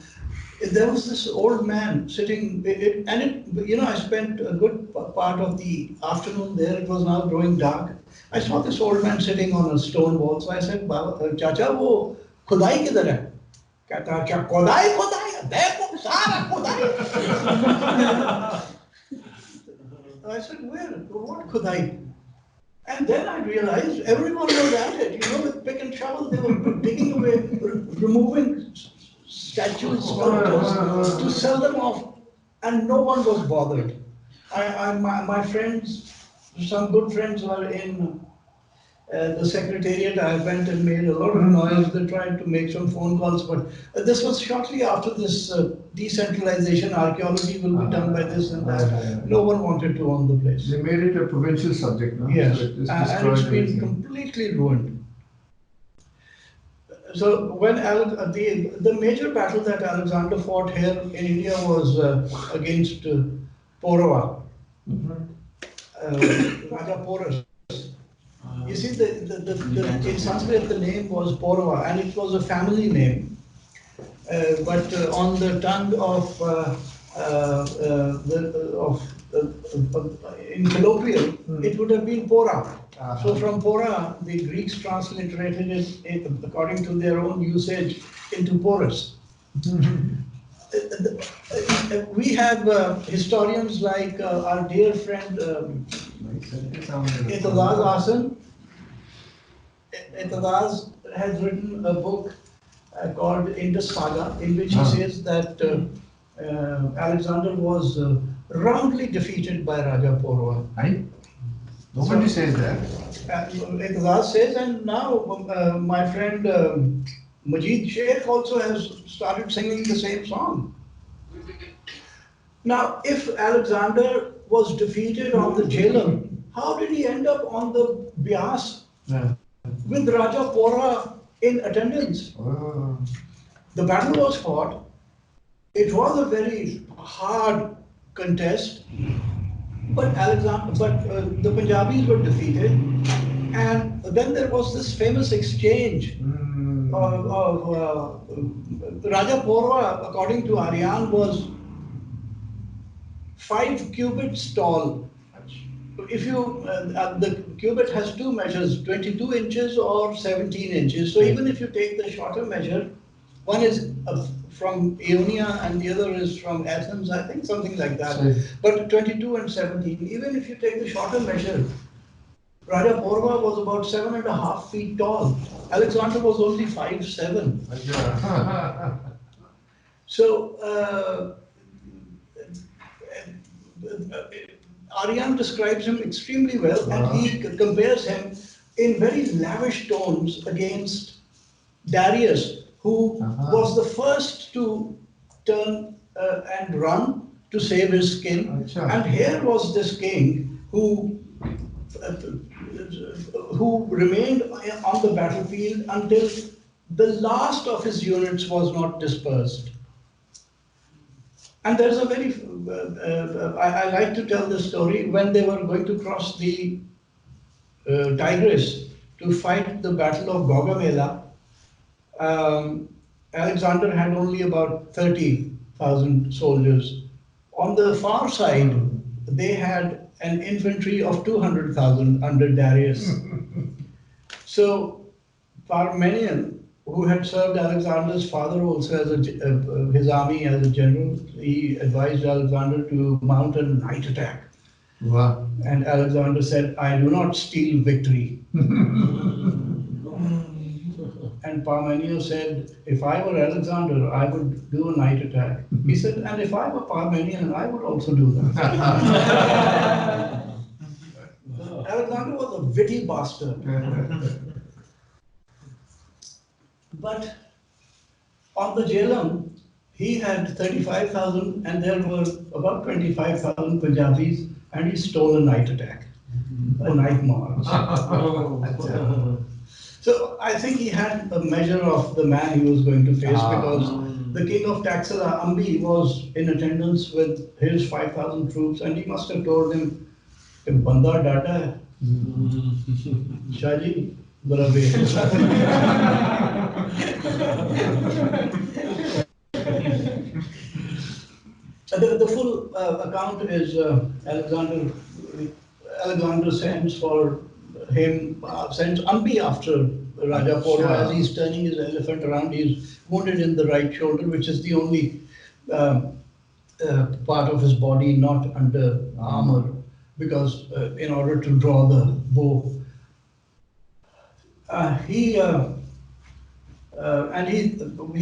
There was this old man sitting, you know, I spent a good part of the afternoon there. It was now growing dark. I saw this old man sitting on a stone wall. So I said, Chacha, wo khudai kidhar hai? कहता अच्छा खुदाई खुदाई देखो सारा खुदाई I said where what khudai and then I realized everyone was at it, you know, with pick and shovel they were digging away, removing statues, sculptures to sell them off, and no one was bothered. My friends, some good friends were in the secretariat. I went and made a lot of noise. They tried to make some phone calls, but this was shortly after this decentralization. Archaeology will be done by this and that. No one wanted to own the place. They made it a provincial subject, no? Yes, So it just and destroyed it's been everything. completely ruined. So when the major battle that Alexander fought here in India was against Porava, Raja Porus. You see, in Sanskrit the name was Porava, and it was a family name. But on the tongue of in colloquial, it would have been Pora. So from Pora, the Greeks transliterated it according to their own usage into Porus. We have historians like our dear friend Itadaz Asan. Itadaz has written a book called Indus Saga, in which he says that Alexander was roundly defeated by Raja Porava. Right? Nobody says that. Itadaz says, and now my friend Majid Sheikh also has started singing the same song. Now, if Alexander was defeated on the Jhelum, how did he end up on the Byas with Raja Pora in attendance? The battle was fought. It was a very hard contest, but the Punjabis were defeated, and then there was this famous exchange of Raja Pora, according to Aryan, was 5 cubits tall. If you, the cubit has 2 measures, 22 inches or 17 inches. So even if you take the shorter measure, one is from Ionia and the other is from Athens, I think, something like that. But 22 and 17, even if you take the shorter measure, Raja Porava was about 7.5 feet tall. Alexander was only 5'7". So Aryan describes him extremely well, and he compares him in very lavish tones against Darius, who was the first to turn and run to save his skin. And here was this king who remained on the battlefield until the last of his units was not dispersed. And there's a very, I like to tell this story, when they were going to cross the Tigris to fight the Battle of Gaugamela, Alexander had only about 30,000 soldiers. On the far side, they had an infantry of 200,000 under Darius. So Parmenion, who had served Alexander's father also as his army as a general, he advised Alexander to mount a night attack. Wow. And Alexander said, I do not steal victory. And Parmenion said, if I were Alexander, I would do a night attack. He said, and if I were Parmenion, I would also do that. Alexander was a witty bastard. But on the Jhelum, he had 35,000 and there were about 25,000 Punjabis, and he stole a night attack, a night march. So I think he had a measure of the man he was going to face, because the king of Taxila, Ambi, was in attendance with his 5,000 troops, and he must have told him, "Banda data hai, Shah ji, bada wait." The full account is Alexander sends for him, sends Ambi after Raja Porwa as he's turning his elephant around. He's wounded in the right shoulder, which is the only part of his body not under armor, because in order to draw the bow, he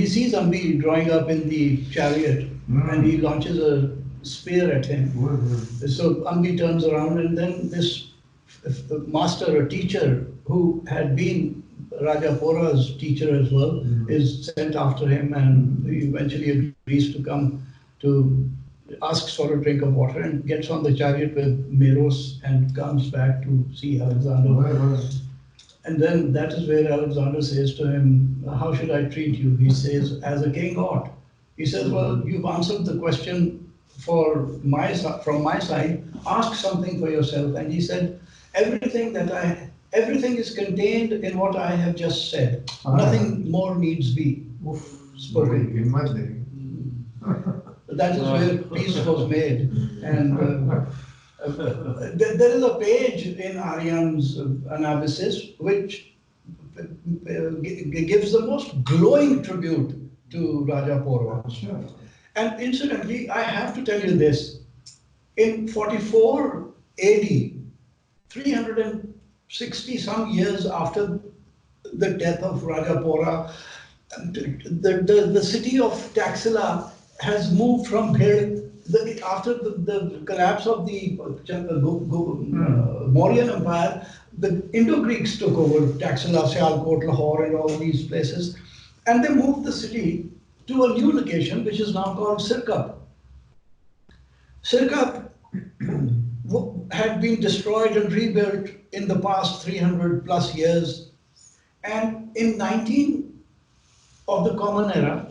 sees Ambi drawing up in the chariot, and he launches a spear at him. So Ambi turns around, and then this master, a teacher who had been Raja Porwa's teacher as well, is sent after him, and he eventually agrees to come to asks for a drink of water and gets on the chariot with Meros and comes back to see Alexander. And then that is where Alexander says to him, "How should I treat you?" He says, "As a king ought." He says, "Well, you've answered the question from my side. Ask something for yourself." And he said, everything is contained in what I have just said. Nothing more needs be spoken. That is where peace was made. And there is a page in Aryan's Anabasis which gives the most glowing tribute to Raja Porwa. And incidentally, I have to tell you this. In 44 AD, 360 some years after the death of Raja Porwa, the city of Taxila has moved from here. After the collapse of the Mauryan Empire, the Indo-Greeks took over Taxila, Sialkot, Lahore, and all these places, and they moved the city to a new location, which is now called Sirkap. Sirkap had been destroyed and rebuilt in the past 300 plus years, and in 19 of the Common Era,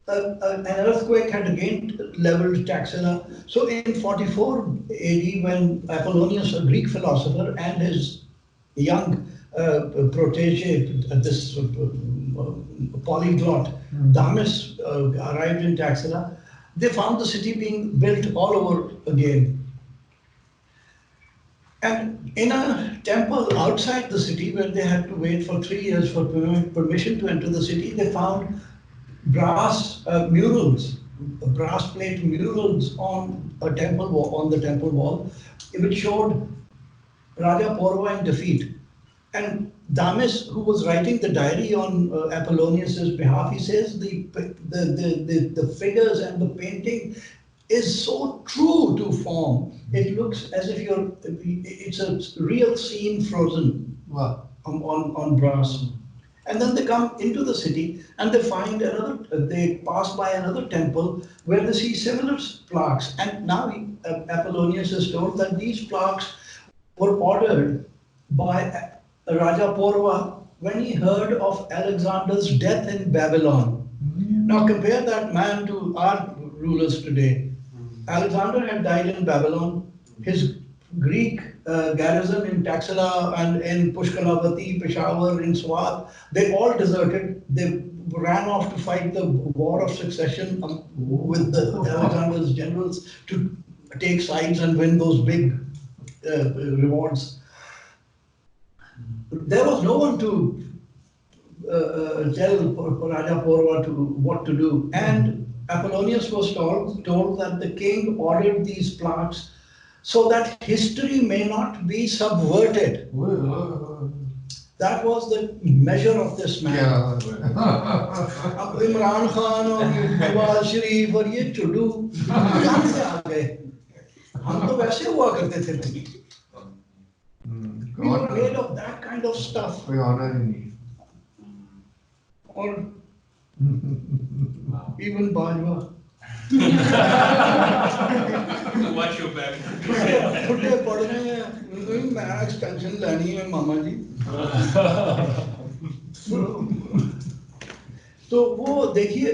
an earthquake had again leveled Taxila. So in 44 AD, when Apollonius, a Greek philosopher, and his young protege, this polyglot, Damis, arrived in Taxila, they found the city being built all over again. And in a temple outside the city, where they had to wait for 3 years for permission to enter the city, they found brass murals, brass plate murals on a temple wall, on the temple wall, which showed Raja Porwa in defeat. And Damis, who was writing the diary on Apollonius's behalf, he says the figures and the painting is so true to form. It looks as if it's a real scene frozen on brass. And then they come into the city and they find they pass by another temple where they see similar plaques. And now Apollonius is told that these plaques were ordered by Raja Porwa when he heard of Alexander's death in Babylon. Now compare that man to our rulers today. Alexander had died in Babylon. His Greek garrison in Taxila and in Pushkalavati, Peshawar, in Swat, they all deserted. They ran off to fight the war of succession with Alexander's generals to take sides and win those big rewards. There was no one to tell Raja Porwa what to do. And Apollonius was told that the king ordered these plaques so that history may not be subverted. That was the measure of this man. Imran Khan or Nawaz Sharif or ye chuddu kahan se aa gaye? Hum to वैसे हुआ करते थे. We were made of that kind of stuff. कोई honor ही नहीं. Or even Bajwa. Watch your back. छुट्टे पढ़ रहे हैं, मैं एक्सटेंशन लेनी है मामा जी. तो वो देखिए,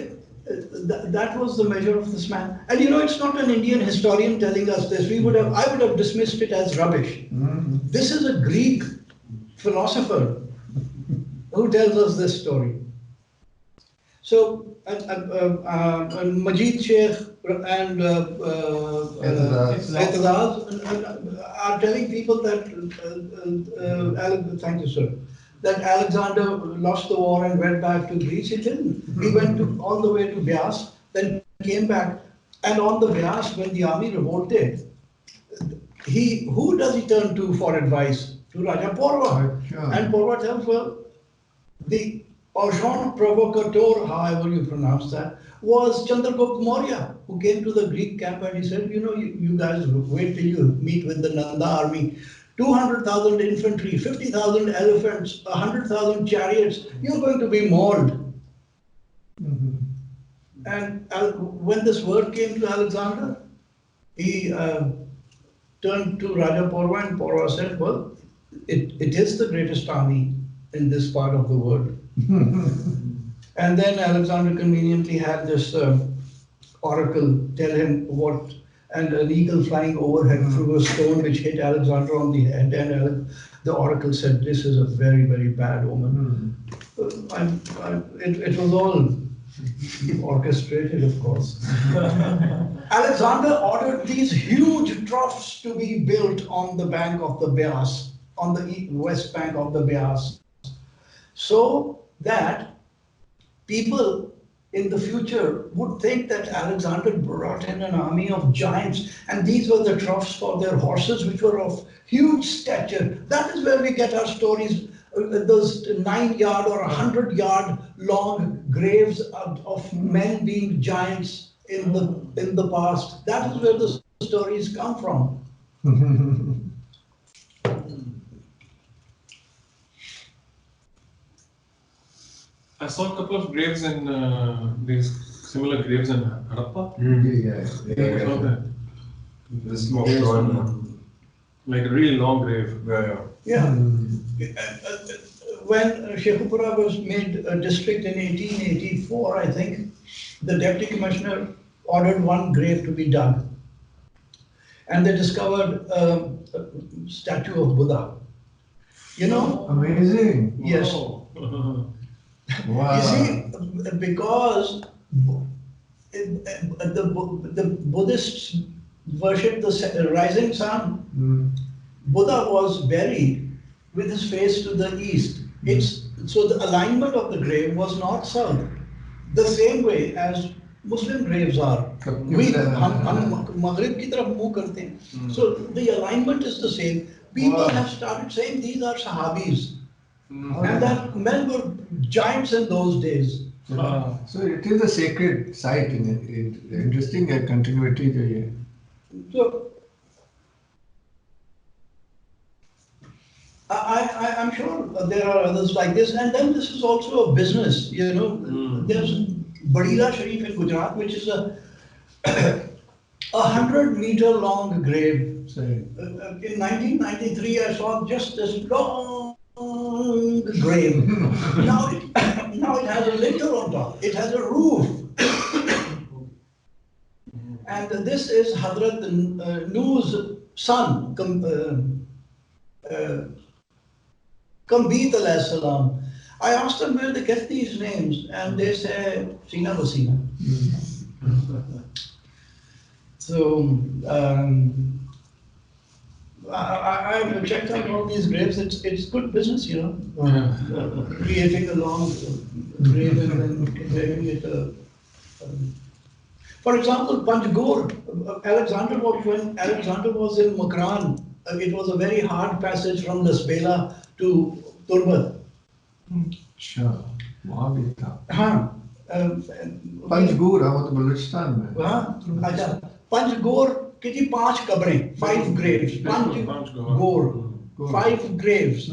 that was the measure of this man. And you know, it's not an Indian historian telling us this. I would have dismissed it as rubbish. This is a Greek philosopher who tells us this story. So, Majid Sheikh and Etazaz are telling people that, thank you, sir, that Alexander lost the war and went back to Greece. He didn't. He went all the way to Bias, then came back. And on the Bias, when the army revolted, who does he turn to for advice? To Raja Porwa. And Porwa tells, well, the agent provocateur, however you pronounce that, was Chandragupta Maurya, who came to the Greek camp and he said, you know, you guys wait till you meet with the Nanda army. 200,000 infantry, 50,000 elephants, 100,000 chariots, you're going to be mauled. And when this word came to Alexander, he turned to Raja Porwa and Porwa said, well, it is the greatest army in this part of the world. And then Alexander conveniently had this oracle tell him what, and an eagle flying overhead threw a stone which hit Alexander on the head, and the oracle said, this is a very, very bad omen. It was all orchestrated, of course. Alexander ordered these huge troughs to be built on the bank of the Bias, on the west bank of the Bias, so that people in the future would think that Alexander brought in an army of giants, and these were the troughs for their horses, which were of huge stature. That is where we get our stories, those 9-yard or 100-yard long graves of men being giants in the past. That is where the stories come from. I saw a couple of graves in these similar graves in Harappa. This more drawn. Like a really long grave. Yeah. When Sheikhupura was made a district in 1884, I think, the deputy commissioner ordered one grave to be dug. And they discovered a statue of Buddha. You know? Amazing. Yes. Wow. You see, because the Buddhists worship the rising sun, Buddha was buried with his face to the east. So the alignment of the grave was north-south, the same way as Muslim graves are. हम Maghrib की तरफ मुँह करते हैं. So the alignment is the same. People have started saying these are Sahabis. And that men were giants in those days. So it is a sacred site. Interesting continuity. So I'm sure there are others like this. And then this is also a business. You know, there's Badila Sharif in Gujarat, which is a 100-meter long grave. In 1993, I saw just this long grave. Now it has a lintel on top. It has a roof. And this is Hazrat Nuh's son, Kambit alayhi salam. I asked them where they get these names, and they say Sina Basina. So I've checked out all these graves. It's good business, you know. Creating a long grave and then graving it. For example, Panjgur, when Alexander was in Makran, it was a very hard passage from Lasbela to Turbat. अच्छा, वहाँ भी था. हाँ. पंजगुर, वो तो बलूचिस्तान में. हाँ, अच्छा. Panjgur की थी 5 कब्रें, 5 graves. Panjgur, 5 graves.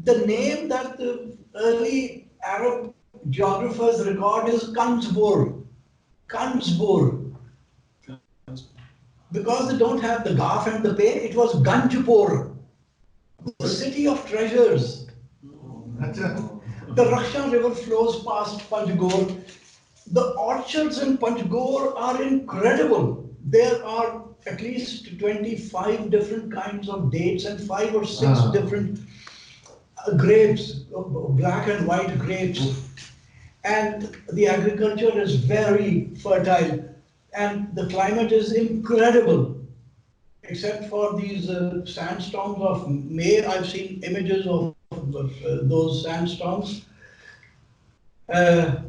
The name that the early Arab geographers record is Kanzbur. Because they don't have the Gaf and the Pay, it was Ganjpur, the city of treasures. The Rakshan river flows past Panjgur. The orchards in Panchgore are incredible. There are at least 25 different kinds of dates and 5 or 6 different grapes, black and white grapes. And the agriculture is very fertile and the climate is incredible. Except for these sandstorms of May, I've seen images of those sandstorms. In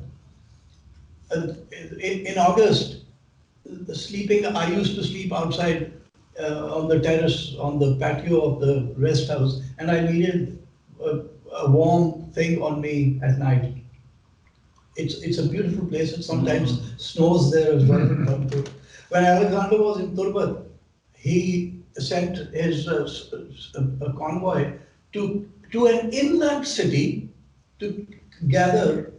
August, I used to sleep outside on the terrace, on the patio of the rest house, and I needed a warm thing on me at night. It's a beautiful place. It sometimes snows there as well. When Alexander was in Turbat, he sent his a convoy to an inland city to gather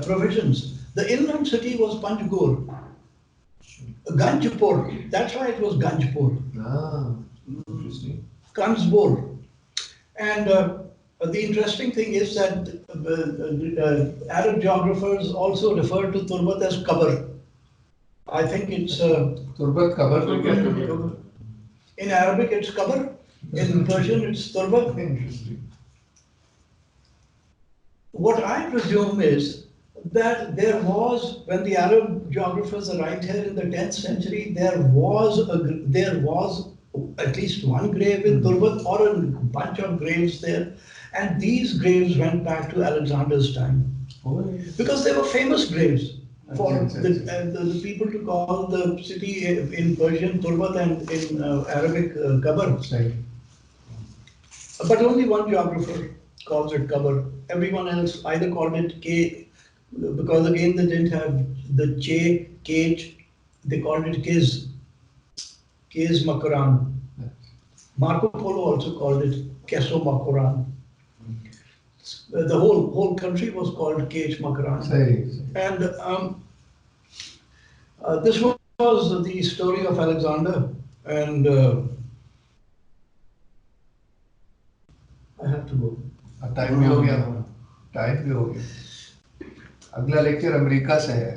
provisions. The inland city was Panchgore, Ganjpur. That's why it was Ganjpur. Interesting. Kansbor. And the interesting thing is that Arab geographers also refer to Turbat as Qabr. I think it's Turbat Qabr. In Arabic it's Qabr, in Persian it's Turbat. Interesting. What I presume is that there was, when the Arab geographers arrived here in the 10th century, there was at least one grave in Turbat or a bunch of graves there, and these graves went back to Alexander's time because they were famous graves for the people to call the city in Persian Turbat and in Arabic Qabr. But only one geographer calls it Qabr. Everyone else either called it K, because again they didn't have the Che, Kage, they called it Kiz Makaran. Marco Polo also called it Keso Makaran. The whole country was called Kage Makaran. And this was the story of Alexander, and I have to go. Time भी हो गया अगला lecture America से है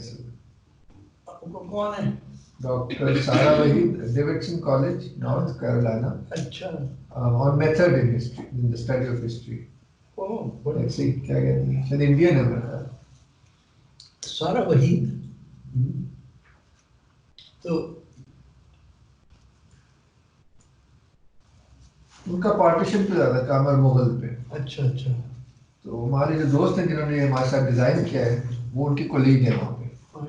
कौन है? Doctor सारा Waheed, Davidson college, north Carolina. अच्छा. on method in history, in the study of history. Let's see क्या कहते हैं. शायद इंडियन है मेरा. सारा वहीद. तो उनका पार्टीशन पे ज्यादा काम है मुगल पे. अच्छा अच्छा. तो हमारे जो दोस्त हैं जिन्होंने हमारे साथ डिजाइन किया है वो उनकी कोलीग है वहाँ पे. So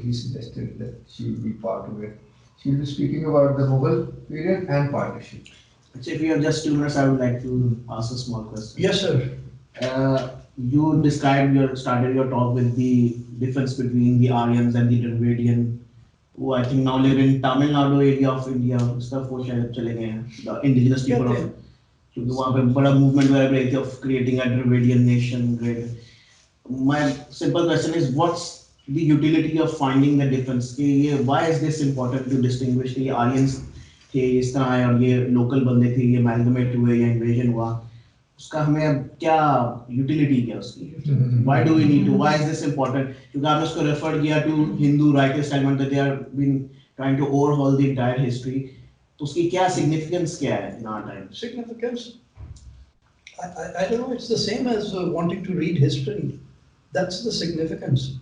he suggested that she be part of it. She will be speaking about the Mughal period and partition. So if you have just 2 minutes, I would like to ask a small question. Yes, sir. You started your talk with the difference between the Aryans and the Dravidian, who I think now live in Tamil Nadu area of India. Stuff वो शायद चले गए हैं. The indigenous people of, क्योंकि वहाँ पे बड़ा movement हुआ है of creating a Dravidian nation. My simple question is, what's the utility of finding the difference? Why is this important to distinguish? ये Aryans थे इस तरह है और ये local बंदे थे, ये amalgamate हुए या invasion हुआ, उसका हमें अब क्या utility क्या उसकी? Why do we need to? Why is this important? क्योंकि आपने उसको refer किया to Hindu rightist element that they have been trying to overhaul the entire history. तो उसकी क्या significance क्या है in our time? Significance? I don't know. It's the same as wanting to read history. That's the significance.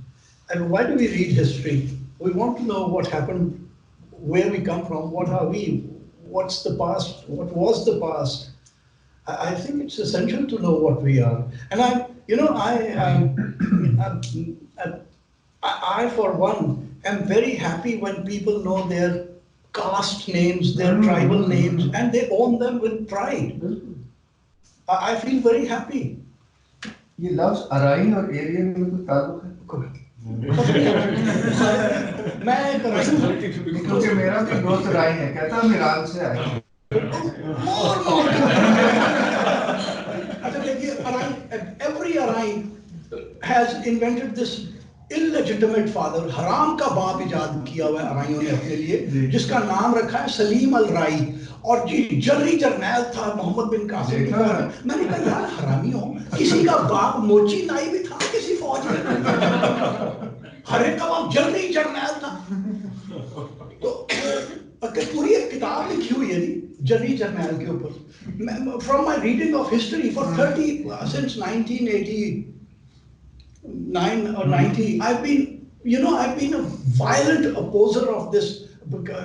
And why do we read history? We want to know what happened, where we come from, what are we, what's the past, what was the past. I think it's essential to know what we are. And I for one am very happy when people know their caste names, their tribal names, and they own them with pride. I feel very happy. ये लफ्ज अराइन और Ariane में कोई ताल्लुक है? मैं क्योंकि मेरा भी दोस्त अराइन है, कहता है ईरान से आया है. Every Arain has invented this illegitimate father. हराम का बाप इजाद किया हुआ है अराइयों ने अपने लिए, जिसका नाम रखा है सलीम अल राई. और जी जर्री जर्नैल था मोहम्मद बिन कासिम. मैंने कहा यार हरामी हो, किसी का बाप मोची नाई भी था किसी फौज में. हरे कबाब जनरली जर्नैल था। तो पूरी एक किताब लिखी हुई है जनरली जर्नैल के ऊपर। From my reading of history for 30 since 1989 or 90, I've been a violent opposer of this,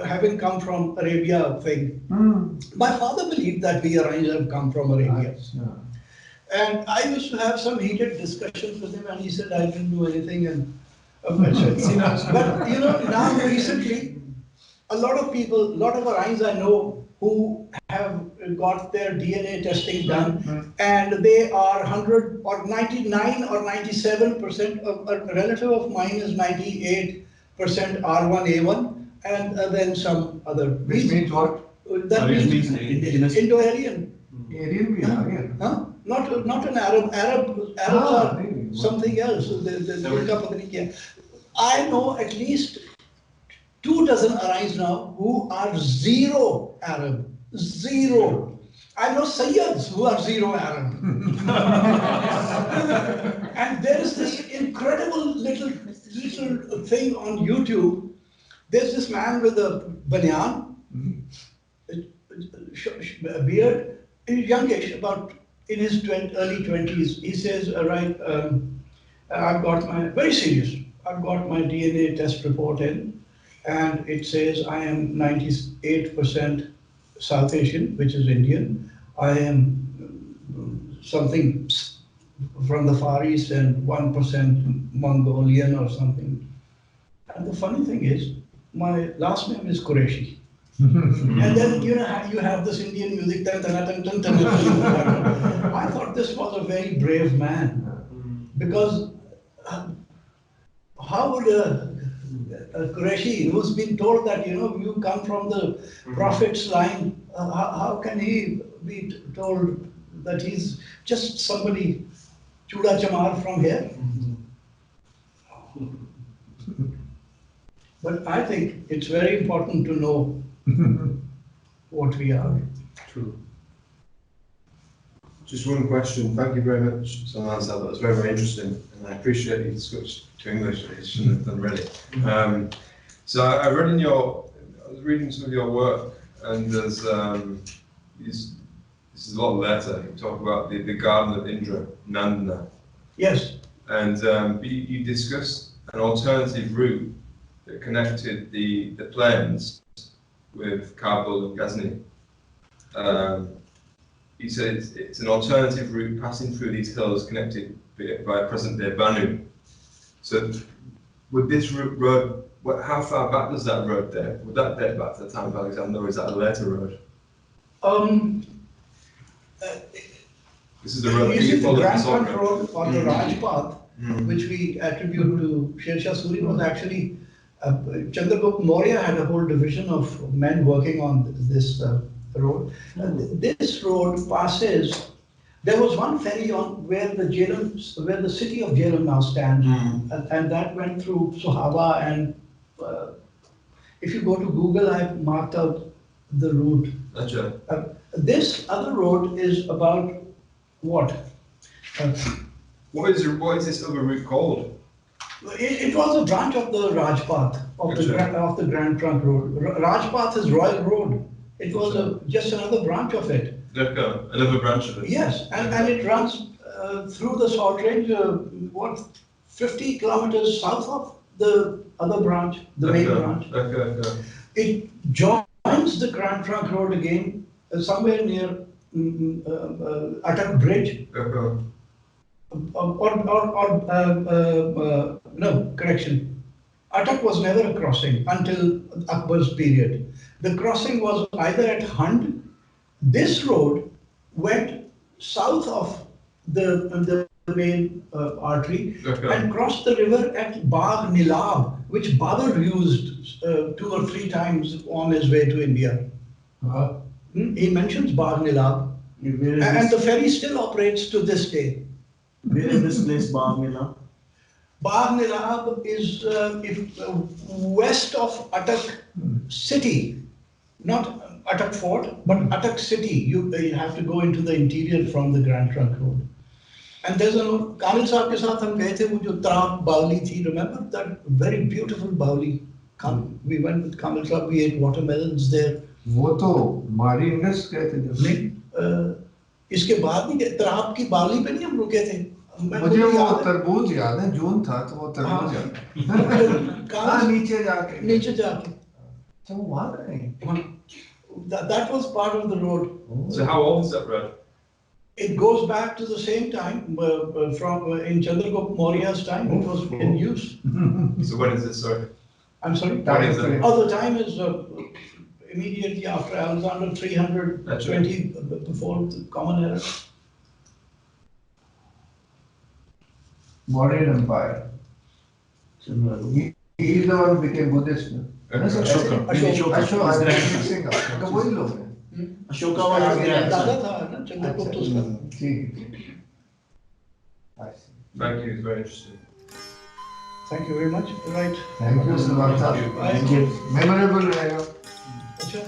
having come from Arabia thing. My father believed that we Iranians have come from Arabia. And I used to have some heated discussions with him, and he said I didn't do anything. And but now recently, a lot of Iranians I know who have got their DNA testing done, and they are 100 or 99 or 97%. A relative of mine is 98% R1A1, and then some other. Which means what? That means indigenous. Indo-Aryan. Aryan bhi aa gaya. Huh? Not an Arab. Arabs are something else. I know at least 24 Iranians now who are zero Arab. Zero. I know Sayyids who are zero Arab. And there is this incredible little thing on YouTube. There's this man with a banyan, a beard, youngish, about in his early 20s. He says, very serious, I've got my DNA test report in, and it says I am 98% South Asian, which is Indian. I am something from the Far East and 1% Mongolian or something. And the funny thing is, my last name is Qureshi. And then you have this Indian music. I thought this was a very brave man, because how would a Qureshi who's been told that you come from the Prophet's line, how can he be told that he's just somebody chuda chamar from here? But I think it's very important to know what we are. True. Just one question. Thank you very much, Salman Sahib. That was very, very interesting, and I appreciate you switched to English. You shouldn't have done already. So I was reading some of your work, and there's this is a lot later. You talk about the Garden of Indra, Nandana. Yes. And you discussed an alternative route that connected the plains with Kabul and Ghazni. He said it's an alternative route passing through these hills connected by present-day Banu. So would this road, how far back does that road date? Would that date back to the time of Alexander, or is that a later road? This is the road you see, the Grand Trunk road. Road or the Rajpath, which we attribute to Sher Shah Suri, was actually Chandragupta Maurya had a whole division of men working on this road. This road passes. There was one ferry on where the city of Jhelum now stands, and that went through Sohaba. And if you go to Google, I've marked out the route. Gotcha. This other road is about what? What is this other route called? It was a branch of the Rajpath, of the Grand Trunk Road. Rajpath is Royal Road. It was just another branch of it. Another branch of it. Yes, and it runs through the Salt Range, 50 kilometers south of the other branch, the main branch. It joins the Grand Trunk Road again, somewhere near Atak Bridge. No, correction. Atak was never a crossing until Akbar's period. The crossing was either at Hund. This road went south of the main artery and crossed the river at Bagh Nilab, which Babur used 2 or 3 times on his way to India. He mentions Bagh Nilab, and the ferry still operates to this day. Where is this place, Bagh Nilab? Bagh Nilab is west of Atak city, not Atak Fort, but Atak city. You have to go into the interior from the Grand Trunk Road. And there's a Kamil साहब के साथ हम गए थे वो जो त्राप बावली थी, remember that very beautiful बावली? We went with Kamil साहब, we ate watermelons there. वो तो मारी इंडस गए थे जब। नहीं, इसके बाद नहीं गए, त्राप की बावली पे नहीं हम रुके थे। मुझे वो तरबूज याद है, जून था तो वो तरबूज याद है। हाँ, नीचे जाके। नीचे जाके। अच्छा, वो वहाँ गए? That was part of the road. So how old is that road? It goes back to the same time from in Chandragupta Maurya's time. It was in use. So when is this, sorry? I'm sorry. When is it? Oh, the time is immediately after Alexander 320 before the Common Era. Mauryan Empire. He is the one who became Buddhist. No? Ashoka. Ashoka, I was mixing up. तो वही लोग हैं। Ashoka was his grandson. दादा था ना चंद्रगुप्त उसका। ठीक है। I see. Thank you, it's very interesting. Thank you very much. Right. Thank you, Srivan साहब। Thank you. Memorable रहेगा। अच्छा।